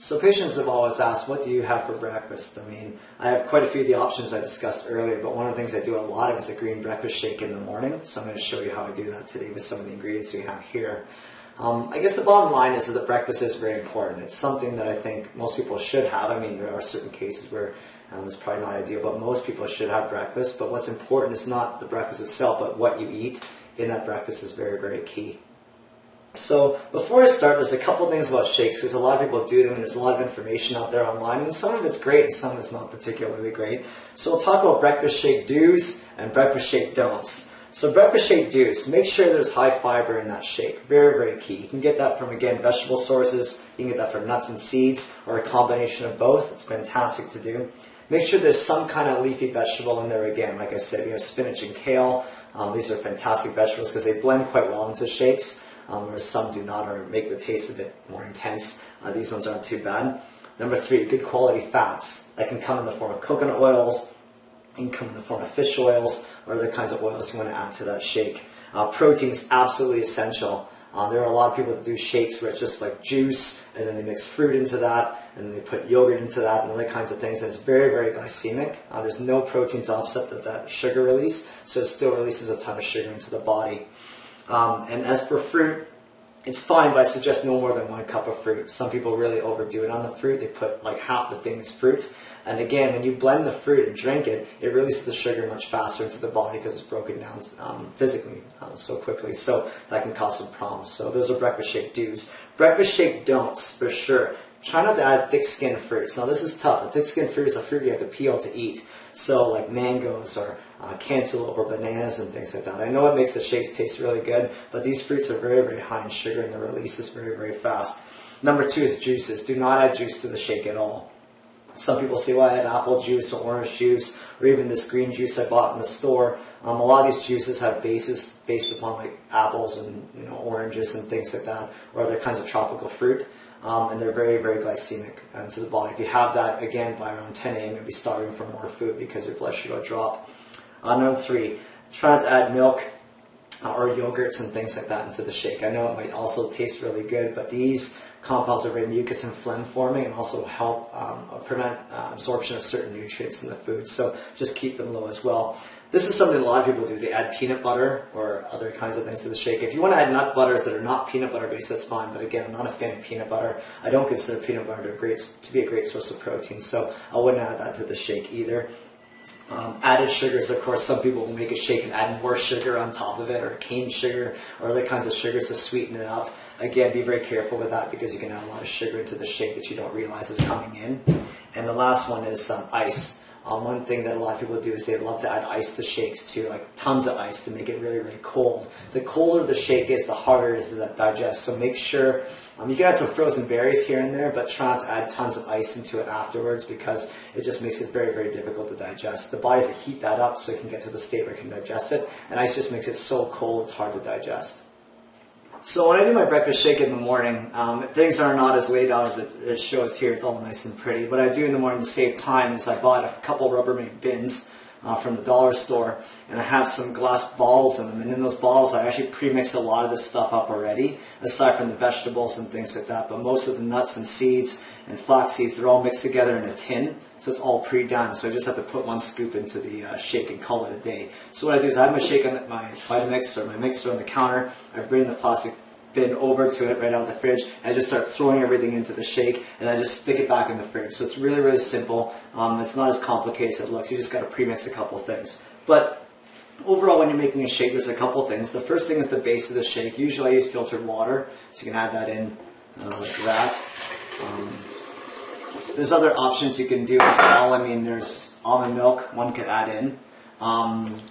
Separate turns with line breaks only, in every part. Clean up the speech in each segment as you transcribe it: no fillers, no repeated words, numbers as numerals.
So patients have always asked, what do you have for breakfast? I mean, I have quite a few of the options I discussed earlier, but one of the things I do a lot of is a green breakfast shake in the morning. So I'm going to show you how I do that today with some of the ingredients we have here. I guess the bottom line is that breakfast is very important. It's something that I think most people should have. I mean, there are certain cases where it's probably not ideal, but most people should have breakfast. But what's important is not the breakfast itself, but what you eat in that breakfast is very, very key. So before I start, there's a couple things about shakes, because a lot of people do them and there's a lot of information out there online, and some of it's great and some of it's not particularly great. So we'll talk about breakfast shake do's and breakfast shake don'ts. So breakfast shake do's, make sure there's high fiber in that shake. Very, very key. You can get that from, again, vegetable sources. You can get that from nuts and seeds or a combination of both. It's fantastic to do. Make sure there's some kind of leafy vegetable in there again. Like I said, we have spinach and kale. These are fantastic vegetables because they blend quite well into shakes. Whereas some do not, or make the taste a bit more intense. These ones aren't too bad. Number 3, good quality fats. That can come in the form of coconut oils, it can come in the form of fish oils, or other kinds of oils you want to add to that shake. Protein is absolutely essential. There are a lot of people that do shakes where it's just like juice, and then they mix fruit into that, and then they put yogurt into that, and other kinds of things. And it's very, very glycemic. There's no protein to offset that sugar release, so it still releases a ton of sugar into the body. And as for fruit, it's fine, but I suggest no more than 1 cup of fruit. Some people really overdo it on the fruit. They put like half the thing is fruit. And again, when you blend the fruit and drink it, it releases the sugar much faster into the body because it's broken down physically so quickly. So that can cause some problems. So those are breakfast shake do's. Breakfast shake don'ts, for sure. Try not to add thick-skinned fruits. Now this is tough. A thick-skinned fruit is a fruit you have to peel to eat. So like mangoes or cantaloupe or bananas and things like that. I know it makes the shakes taste really good, but these fruits are very, very high in sugar and the release is very, very fast. Number 2 is juices. Do not add juice to the shake at all. Some people say, well, I add apple juice or orange juice or even this green juice I bought in the store. A lot of these juices have bases based upon like apples and oranges and things like that, or other kinds of tropical fruit. And they're very, very glycemic to the body. If you have that, again, by around 10 a.m., you'll be starving for more food because your blood sugar will drop. Number 3, try not to add milk or yogurts and things like that into the shake. I know it might also taste really good, but these compounds are very mucus and phlegm forming and also help prevent absorption of certain nutrients in the food. So just keep them low as well. This is something a lot of people do. They add peanut butter or other kinds of things to the shake. If you want to add nut butters that are not peanut butter based, that's fine. But again, I'm not a fan of peanut butter. I don't consider peanut butter to be a great source of protein, so I wouldn't add that to the shake either. Added sugars, of course, some people will make a shake and add more sugar on top of it, or cane sugar, or other kinds of sugars to sweeten it up. Again, be very careful with that because you can add a lot of sugar into the shake that you don't realize is coming in. And the last one is ice. One thing that a lot of people do is they love to add ice to shakes too, like tons of ice to make it really, really cold. The colder the shake is, the harder it is to digest. So make sure, you can add some frozen berries here and there, but try not to add tons of ice into it afterwards because it just makes it very, very difficult to digest. The body has to heat that up so it can get to the state where it can digest it, and ice just makes it so cold it's hard to digest. So when I do my breakfast shake in the morning, things are not as laid out as it shows here. It's all nice and pretty. What I do in the morning to save time is I bought a couple Rubbermaid bins from the dollar store, and I have some glass balls in them. And in those balls, I actually pre-mix a lot of this stuff up already, aside from the vegetables and things like that. But most of the nuts and seeds and flax seeds, they're all mixed together in a tin. So it's all pre-done. So I just have to put 1 scoop into the shake and call it a day. So what I do is I have my shake on my Vitamix or my mixer on the counter. I bring the plastic bin over to it right out of the fridge, and I just start throwing everything into the shake, and I just stick it back in the fridge. So it's really, really simple. It's not as complicated as it looks. You just got to pre-mix a couple things. But overall, when you're making a shake, there's a couple things. The first thing is the base of the shake. Usually I use filtered water, so you can add that in like that. There's other options you can do as well. I mean, there's almond milk one could add in.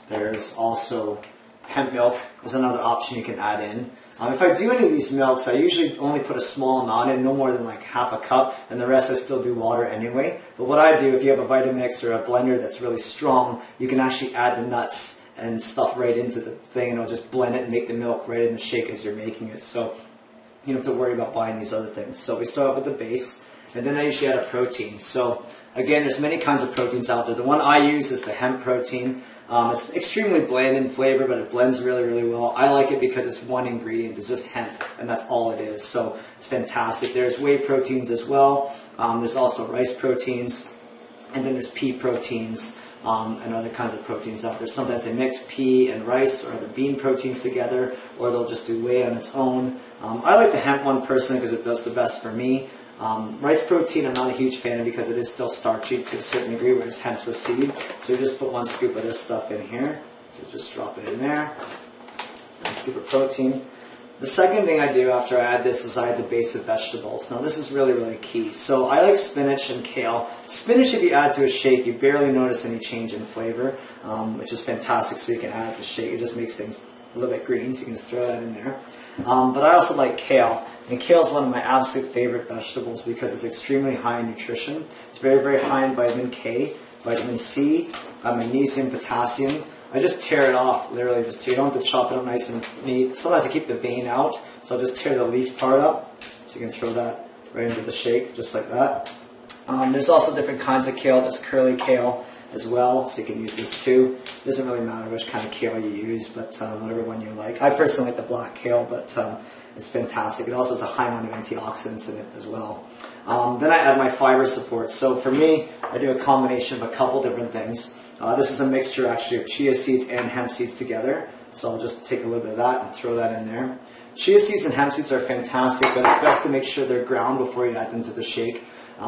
There's also hemp milk is another option you can add in. If I do any of these milks, I usually only put a small amount in, no more than like half a cup, and the rest I still do water anyway. But what I do, if you have a Vitamix or a blender that's really strong, you can actually add the nuts and stuff right into the thing, and it'll just blend it and make the milk right in the shake as you're making it. So you don't have to worry about buying these other things. So we start with the base, and then I usually add a protein. So again, there's many kinds of proteins out there. The one I use is the hemp protein. It's extremely bland in flavor, but it blends really, really well. I like it because it's one ingredient. It's just hemp, and that's all it is. So it's fantastic. There's whey proteins as well. There's also rice proteins, and then there's pea proteins and other kinds of proteins out there. Sometimes they mix pea and rice or other bean proteins together, or they'll just do whey on its own. I like the hemp one personally because it does the best for me. Rice protein I'm not a huge fan of because it is still starchy to a certain degree, whereas hemp's a seed. So you just put 1 scoop of this stuff in here. So just drop it in there. 1 scoop of protein. The second thing I do after I add this is I add the base of vegetables. Now this is really, really key. So I like spinach and kale. Spinach, if you add to a shake, you barely notice any change in flavor, which is fantastic, so you can add it to shake. It just makes things a little bit green, so you can just throw that in there. But I also like kale, and kale is one of my absolute favorite vegetables because it's extremely high in nutrition. It's very, very high in vitamin K, vitamin C, magnesium, potassium. I just tear it off, literally just tear. You don't have to chop it up nice and neat. Sometimes I keep the vein out, so I'll just tear the leaf part up, so you can throw that right into the shake, just like that. There's also different kinds of kale. There's curly kale as well, so you can use this too. It doesn't really matter which kind of kale you use, but whatever one you like. I personally like the black kale, but it's fantastic. It also has a high amount of antioxidants in it as well. Then I add my fiber support. So for me, I do a combination of a couple different things. This is a mixture actually of chia seeds and hemp seeds together. So I'll just take a little bit of that and throw that in there. Chia seeds and hemp seeds are fantastic, but it's best to make sure they're ground before you add them to the shake.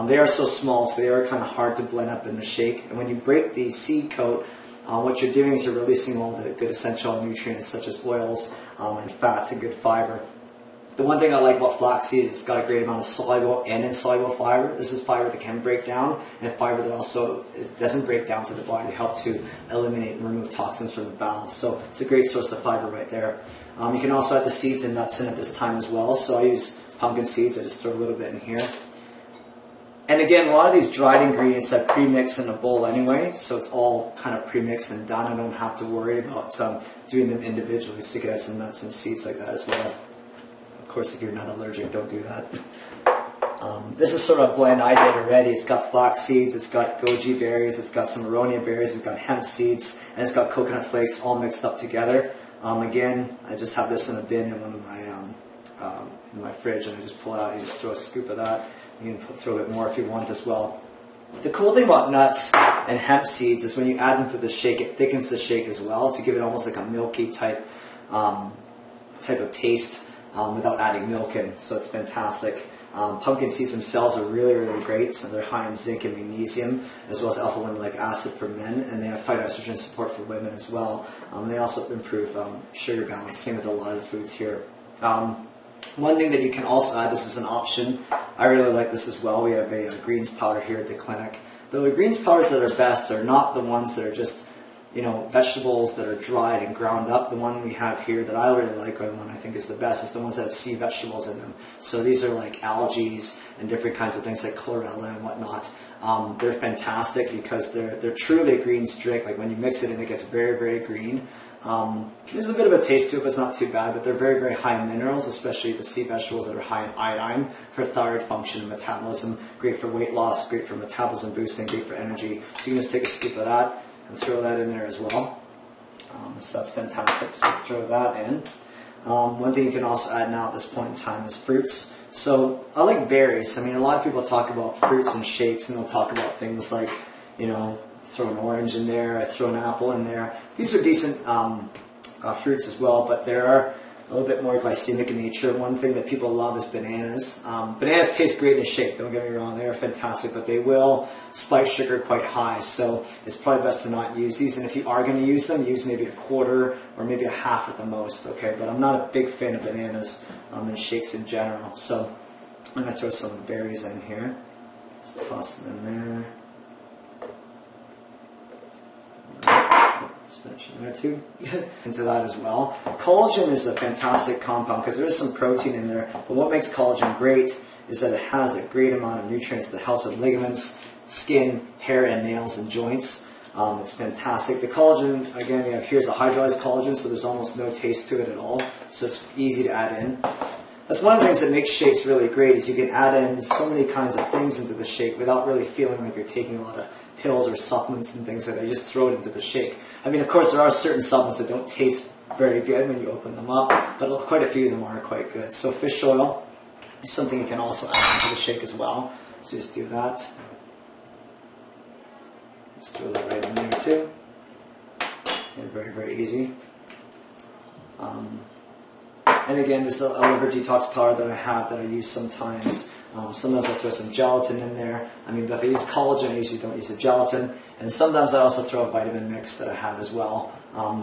They are so small, so they are kind of hard to blend up in the shake. And when you break the seed coat, what you're doing is you're releasing all the good essential nutrients such as oils and fats and good fiber. The one thing I like about flaxseed is it's got a great amount of soluble and insoluble fiber. This is fiber that can break down, and fiber that also doesn't break down to the body to help to eliminate and remove toxins from the bowel. So it's a great source of fiber right there. You can also add the seeds and nuts in at this time as well. So I use pumpkin seeds. I just throw a little bit in here. And again, a lot of these dried ingredients I pre-mix in a bowl anyway, so it's all kind of pre-mixed and done. I don't have to worry about doing them individually, so you can add some nuts and seeds like that as well. Of course, if you're not allergic, don't do that. This is sort of a blend I did already. It's got flax seeds, it's got goji berries, it's got some aronia berries, it's got hemp seeds, and it's got coconut flakes all mixed up together. Again, I just have this in a bin in one of my in my fridge, and I just pull it out and just throw a scoop of that. You can throw a bit more if you want as well. The cool thing about nuts and hemp seeds is when you add them to the shake, it thickens the shake as well to give it almost like a milky type of taste without adding milk in. So it's fantastic. Pumpkin seeds themselves are really, really great. They're high in zinc and magnesium, as well as alpha-linolenic acid for men, and they have phytoestrogen support for women as well. They also improve sugar balance, same with a lot of the foods here. One thing that you can also add, this is an option, I really like this as well. We have a greens powder here at the clinic. The greens powders that are best are not the ones that are just, you know, vegetables that are dried and ground up. The one we have here that I really like, or the one I think is the best, is the ones that have sea vegetables in them. So these are like algae and different kinds of things like chlorella and whatnot. They're fantastic because they're truly a greens drink. Like when you mix it in, it gets very, very green. There's a bit of a taste to it, but it's not too bad. But they're very, very high in minerals, especially the sea vegetables that are high in iodine for thyroid function and metabolism. Great for weight loss, great for metabolism boosting, great for energy. So you can just take a scoop of that and throw that in there as well. So that's fantastic. So throw that in. One thing you can also add now at this point in time is fruits. So I like berries. I mean, a lot of people talk about fruits and shakes, and they'll talk about things like, you know, throw an orange in there, I throw an apple in there. These are decent fruits as well, but they are a little bit more glycemic in nature. One thing that people love is bananas. Bananas taste great in a shake, don't get me wrong, they are fantastic, but they will spike sugar quite high, so it's probably best to not use these. And if you are going to use them, use maybe a quarter or maybe a half at the most, okay? But I'm not a big fan of bananas in shakes in general. So I'm going to throw some berries in here. Just toss them in there. Spinach in there too. Into that as well. Collagen is a fantastic compound because there is some protein in there, but what makes collagen great is that it has a great amount of nutrients that helps with ligaments, skin, hair, and nails and joints. It's fantastic. The collagen, again, you have here's a hydrolyzed collagen, so there's almost no taste to it at all, so it's easy to add in. That's one of the things that makes shakes really great, is you can add in so many kinds of things into the shake without really feeling like you're taking a lot of pills or supplements and things like that. You just throw it into the shake. I mean, of course, there are certain supplements that don't taste very good when you open them up, but quite a few of them are quite good. So fish oil is something you can also add into the shake as well. So just do that. Just throw that right in there too. And very, very easy. And again, just a liver detox powder that I have that I use sometimes. Sometimes I throw some gelatin in there. I mean, if I use collagen, I usually don't use the gelatin. And sometimes I also throw a vitamin mix that I have as well.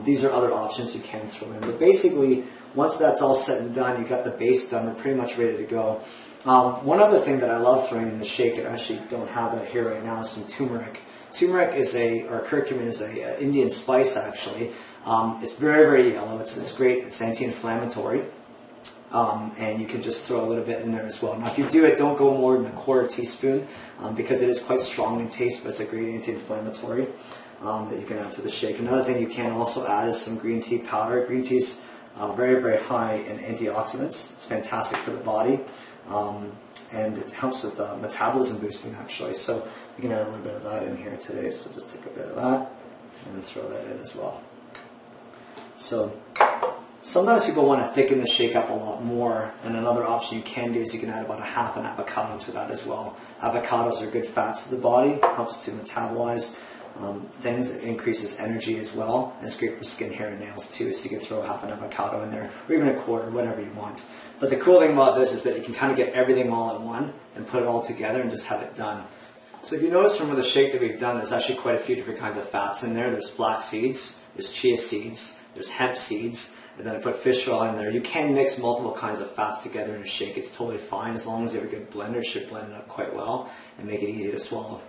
These are other options you can throw in. But basically, once that's all said and done, you got the base done, we're pretty much ready to go. One other thing that I love throwing in the shake, and I actually don't have that here right now, is some turmeric. Turmeric is or curcumin is a Indian spice actually. It's very, very yellow. It's great. It's anti-inflammatory. And you can just throw a little bit in there as well. Now if you do it, don't go more than a quarter teaspoon because it is quite strong in taste, but it's a great anti-inflammatory that you can add to the shake. Another thing you can also add is some green tea powder. Green tea is very, very high in antioxidants. It's fantastic for the body. And it helps with metabolism boosting actually. So we can add a little bit of that in here today. So just take a bit of that and throw that in as well. So sometimes people want to thicken the shake up a lot more, and another option you can do is you can add about a half an avocado to that as well. Avocados are good fats to the body, helps to metabolize things, it increases energy as well, and it's great for skin, hair, and nails too, so you can throw half an avocado in there, or even a quarter, whatever you want. But the cool thing about this is that you can kind of get everything all in one and put it all together and just have it done. So if you notice from the shake that we've done, there's actually quite a few different kinds of fats in there. There's flax seeds, there's chia seeds, there's hemp seeds, and then I put fish oil in there. You can mix multiple kinds of fats together in a shake. It's totally fine as long as you have a good blender. It should blend it up quite well and make it easy to swallow.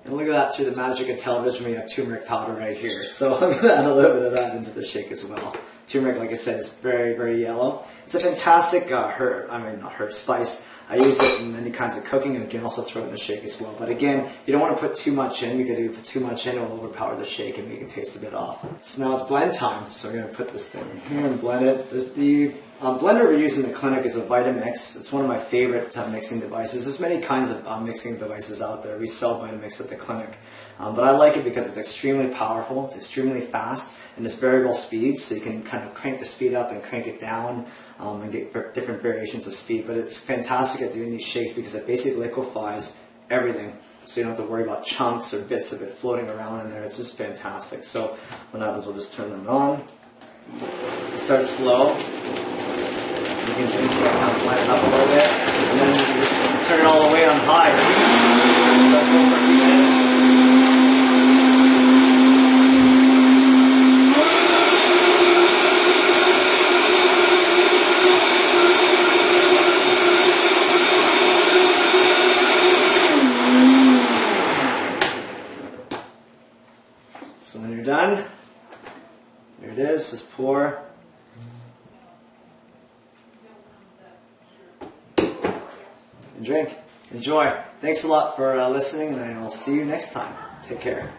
And look at that, through the magic of television, we have turmeric powder right here. So I'm going to add a little bit of that into the shake as well. Turmeric, like I said, is very, very yellow. It's a fantastic spice. I use it in many kinds of cooking, and you can also throw it in the shake as well. But again, you don't want to put too much in, because if you put too much in, it will overpower the shake and make it taste a bit off. So now it's blend time. So we're going to put this thing in here and blend it. The blender we use in the clinic is a Vitamix. It's one of my favorite mixing devices. There's many kinds of mixing devices out there. We sell Vitamix at the clinic. But I like it because it's extremely powerful, it's extremely fast, and it's variable speeds, so you can kind of crank the speed up and crank it down and get different variations of speed. But it's fantastic at doing these shakes because it basically liquefies everything, so you don't have to worry about chunks or bits of it floating around in there. It's just fantastic. So what happens, we'll just turn them on. Start slow. You can kind of light it up a little bit, and then you just turn it all the way on high. Let it go for a few minutes. So when you're done, there it is, just pour. And drink. Enjoy. Thanks a lot for listening, and I will see you next time. Take care.